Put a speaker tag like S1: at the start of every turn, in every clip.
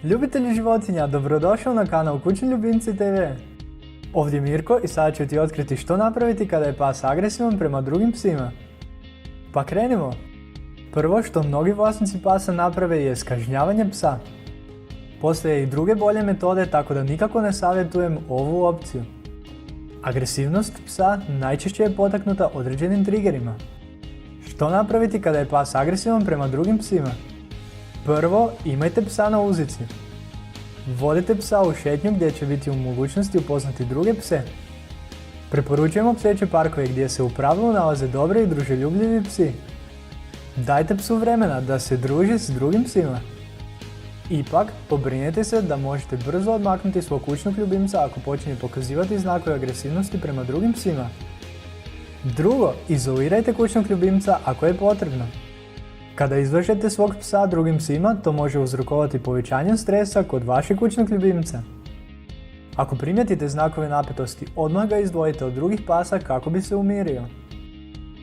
S1: Ljubitelji životinja, dobrodošao na kanal Kućni ljubimci TV. Ovdje je Mirko i sada ću ti otkriti što napraviti kada je pas agresivan prema drugim psima. Pa krenimo! Prvo što mnogi vlasnici pasa naprave je kažnjavanje psa. Postoje i druge bolje metode, tako da nikako ne savjetujem ovu opciju. Agresivnost psa najčešće je potaknuta određenim triggerima. Što napraviti kada je pas agresivan prema drugim psima? Prvo, imajte psa na uzici. Vodite psa u šetnju gdje će biti u mogućnosti upoznati druge pse. Preporučujemo pseće parkove gdje se u pravilu nalaze dobri i druželjubljivi psi. Dajte psu vremena da se druži s drugim psima. Ipak, pobrinite se da možete brzo odmaknuti svog kućnog ljubimca ako počinje pokazivati znakove agresivnosti prema drugim psima. Drugo, izolirajte kućnog ljubimca ako je potrebno. Kada izlažete svog psa drugim psima, to može uzrokovati povećanje stresa kod vašeg kućnog ljubimca. Ako primijetite znakove napetosti, odmah ga izdvojite od drugih pasa kako bi se umirio.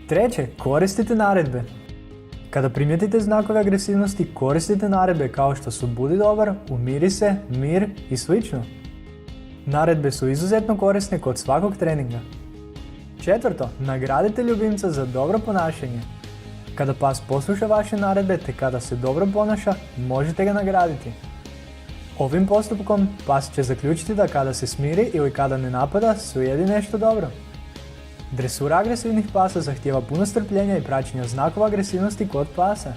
S1: Treće, koristite naredbe. Kada primijetite znakove agresivnosti, koristite naredbe kao što su budi dobar, umiri se, mir i sl. Naredbe su izuzetno korisne kod svakog treninga. Četvrto, nagradite ljubimca za dobro ponašanje. Kada pas posluša vaše naredbe te kada se dobro ponaša, možete ga nagraditi. Ovim postupkom pas će zaključiti da kada se smiri ili kada ne napada, slijedi nešto dobro. Dresura agresivnih pasa zahtijeva puno strpljenja i praćenja znakova agresivnosti kod pasa.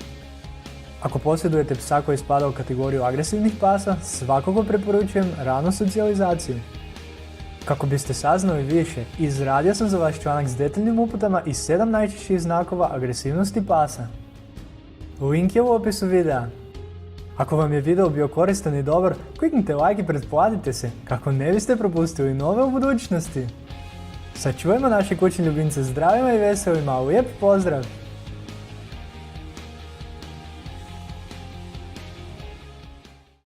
S1: Ako posjedujete psa koji spada u kategoriju agresivnih pasa, svakako preporučujem ranu socijalizaciju. Kako biste saznali više, izradio sam za vas članak s detaljnim uputama i 7 najčešćih znakova agresivnosti pasa. Link je u opisu videa. Ako vam je video bio koristan i dobar, kliknite like i pretplatite se kako ne biste propustili nove u budućnosti. Sačuvajmo naše kućne ljubimce zdravima i veselima, lijep pozdrav!